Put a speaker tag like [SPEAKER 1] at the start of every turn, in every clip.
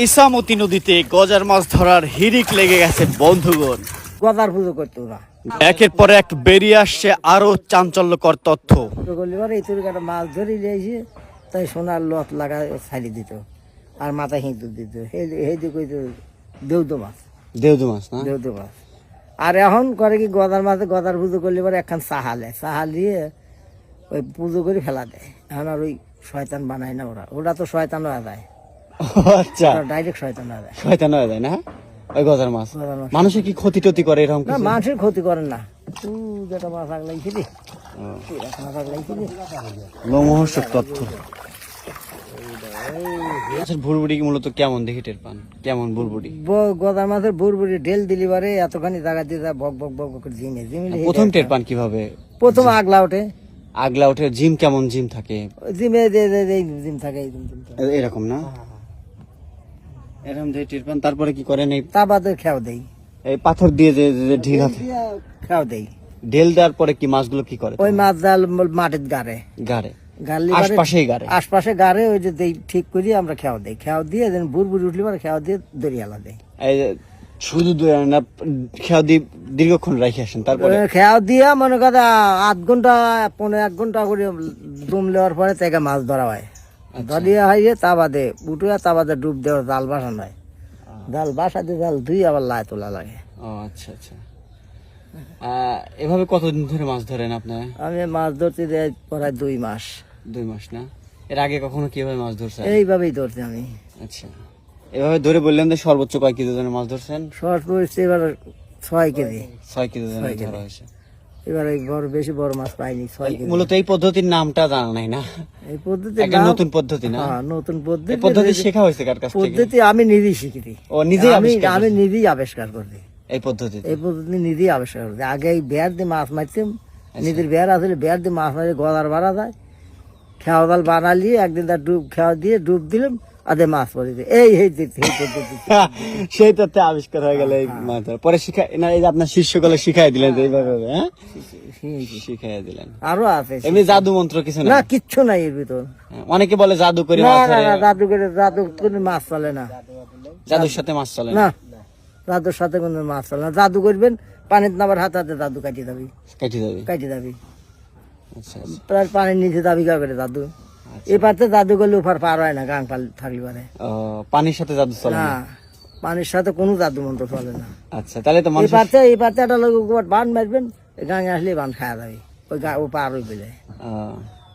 [SPEAKER 1] ইসামতি নদীতে গজার মাছ ধরার হিড়িক লেগে গেছে বন্ধুগণ।
[SPEAKER 2] গদার পুজো করতো ওরা।
[SPEAKER 1] একের পর এক বেরিয়ে আসছে আরো চাঞ্চল্যকর তথ্য।
[SPEAKER 2] এই তরিকা মাছ ধরে নিয়েছে, তাই সোনার লত লাগা ছাড়ি দিত আর মাথায় হিঁদুর দিত। এই দিকে দেউদ মাছ,
[SPEAKER 1] দেউদু মাছ না?
[SPEAKER 2] দেউদ মাছ। আর এখন করে কি গদার মাছে গদার পুজো করলে পরে একখান চাহালে চাহা দিয়ে ওই পুজো করে ফেলা দেয়। এখন আর ওই শয়তান বানায় না ওরা, ওরা তো শয়তান হয়ে যায়,
[SPEAKER 1] আচ্ছা,
[SPEAKER 2] ডাইরেক্ট শয়তান হয়ে যায়।
[SPEAKER 1] শয়তান হয়ে যায় না ওই গজার মাছ?
[SPEAKER 2] গজার মাছ।
[SPEAKER 1] মানুষের কি ক্ষতি টতি করে এরকম
[SPEAKER 2] না,
[SPEAKER 1] কিছু?
[SPEAKER 2] মানুষের ক্ষতি করেন না। তুই যেটা মাছ আগলাইছিলি, মাছ আগলাইছিলি।
[SPEAKER 1] লোমহর্ষক তথ্য। আচ্ছা, ভুরভুরি মূলত কেমন দেখি টের পান? কেমন ভুরভুরি?
[SPEAKER 2] গদার মাছের বুড়বুড়ি ঢেল দিলি বারে এতখানি জায়গা দিয়ে যায়, বক বক বক বক করে ঝিমে ঝিমিলে
[SPEAKER 1] প্রথম টের পান কিভাবে?
[SPEAKER 2] প্রথম আগলা ওঠে।
[SPEAKER 1] আগলা উঠে জিম কেমন জিম থাকে?
[SPEAKER 2] জিমে জিম থাকে, এই জিম থাকে।
[SPEAKER 1] এরকম না? এরকম দিয়ে টের পান। তারপরে কি করেন? এই
[SPEAKER 2] তা বাদে খেয়াও দেই,
[SPEAKER 1] এই পাথর দিয়ে যে যে ঢিল হাতে
[SPEAKER 2] খেয়াও দেই।
[SPEAKER 1] ঢেল দেওয়ার পরে কি মাছগুলো কি করে?
[SPEAKER 2] ওই মাছ জাল মাটির গাড়ে
[SPEAKER 1] গাড়ে
[SPEAKER 2] গাড়লি
[SPEAKER 1] আশপাশেই গাড়ে?
[SPEAKER 2] আশপাশে গাড়ে ওই যে দেই ঠিক করি আমরা খেয়াও দেই। খেয়াও দিয়ে বুড়বুড়ি উঠলি পরে খেয়াও দিয়ে দরিয়ালা দেই।
[SPEAKER 1] এই যে শুধু না খেয়াল দিয়ে দীর্ঘক্ষণ রেখে আসেন, তারপরে
[SPEAKER 2] খেয়াও দিয়া মনে কথা 8 ঘন্টা 1.5 ঘন্টা করে ডুম নেওয়ার পরে তাকে মাছ ধরা হয়। ধরিয়া হয় তা বাদে উঠুয়া, তা বাদে ডুব দেওয়া, জাল বাসানো হয়। জাল বাসা দিয়ে জাল ধুই আবার লাই তোলা লাগে।
[SPEAKER 1] ও আচ্ছা আচ্ছা। এভাবে কতদিন ধরে মাছ ধরেন আপনি?
[SPEAKER 2] আমি মাছ ধরতে যাই প্রায় 2 মাস।
[SPEAKER 1] 2 মাস না? এর আগে কখনো কিভাবে মাছ ধরছেন?
[SPEAKER 2] এইভাবেই ধরছি আমি।
[SPEAKER 1] আচ্ছা, এভাবে ধরে বললেন যে সর্বোচ্চ কয় কেজি ওজনের মাছ ধরছেন?
[SPEAKER 2] শর্ট পড়ছে এবার 6 কেজি।
[SPEAKER 1] 6 কেজি ওজনের
[SPEAKER 2] 6 কেজি।
[SPEAKER 1] ধরা হয়েছে।
[SPEAKER 2] এবার এই বেশি বড় মাছ পাইনি, 6 কেজি।
[SPEAKER 1] মূলত এই পদ্ধতির নামটা জানা নাই না?
[SPEAKER 2] এই পদ্ধতি
[SPEAKER 1] একটা নতুন পদ্ধতি না?
[SPEAKER 2] হ্যাঁ, নতুন পদ্ধতি।
[SPEAKER 1] এই পদ্ধতি শেখা হয়েছে কার কাছ থেকে?
[SPEAKER 2] পদ্ধতি আমি নিজেই শিখেছি।
[SPEAKER 1] ও নিজেই
[SPEAKER 2] আমি
[SPEAKER 1] আবিষ্কার
[SPEAKER 2] আমি
[SPEAKER 1] করছেন?
[SPEAKER 2] নিজেই আবিষ্কার করছি
[SPEAKER 1] এই পদ্ধতি
[SPEAKER 2] এই পদ্ধতি, নিজেই আবিষ্কার করছি। আগে এই বেয়ার দিয়ে মাছ মারতাম, নিজের বেয়ার আসলে বেয়ার দিয়ে মাছ মারি গলার বাড়া যায়। খেওয়া জাল বানালি একদিন তার ডুব খেওয়া দিয়ে ডুব দিলাম, আদে মাছ পড়ে যায়। এই পদ্ধতি।
[SPEAKER 1] সেই তথ্যে আবিষ্কার হয়ে গেল এই মাছ ধরা। পরে শিখাই না, এই যে আপনার শিষ্যকলে শিখাই দিলেন যে এইভাবে হবে, হ্যাঁ? শিখাই দিলেন।
[SPEAKER 2] আরো আছে
[SPEAKER 1] এমনি জাদু মন্ত্র কিছু
[SPEAKER 2] না,
[SPEAKER 1] না?
[SPEAKER 2] কিচ্ছু নাই এর ভিতর।
[SPEAKER 1] অনেকে বলে জাদু করে
[SPEAKER 2] না
[SPEAKER 1] মাছ
[SPEAKER 2] না
[SPEAKER 1] ধরে।
[SPEAKER 2] না, জাদু করে মাছ চলে না।
[SPEAKER 1] জাদুর সাথে মাছ চলে না?
[SPEAKER 2] না, জাদুর সাথে কোনো মাছ চলে না। জাদু করবেন, পানির নামার হাতে হাতে জাদু কাটিয়ে যাবি,
[SPEAKER 1] কেটে যাবে।
[SPEAKER 2] কাটিয়ে যাবি।
[SPEAKER 1] আচ্ছা আচ্ছা।
[SPEAKER 2] প্রায় পানির নিচে যাবি কা করে জাদু। এই পাতে জাদু করলে ওপার পার হয় না, গাং পাল থাকলে পারে
[SPEAKER 1] ও, পানির সাথে জাদু চলে
[SPEAKER 2] না।
[SPEAKER 1] না?
[SPEAKER 2] পানির সাথে কোনো জাদু মন্ত্র চলে না।
[SPEAKER 1] আচ্ছা, তাহলে তো
[SPEAKER 2] এই
[SPEAKER 1] মানুষ
[SPEAKER 2] পাতে একটা লোক বান মারবেন, গাঙে আসলে বান খাওয়া যাবে। ও পার হয়ে পেলে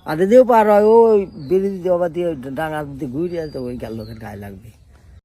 [SPEAKER 2] আর দিদিও পার হয়, ওই বেরিয়ে দিয়ে দিয়ে ডাঙা দিয়ে ঘুরে ওই গাল লোকের গায়ে লাগবে।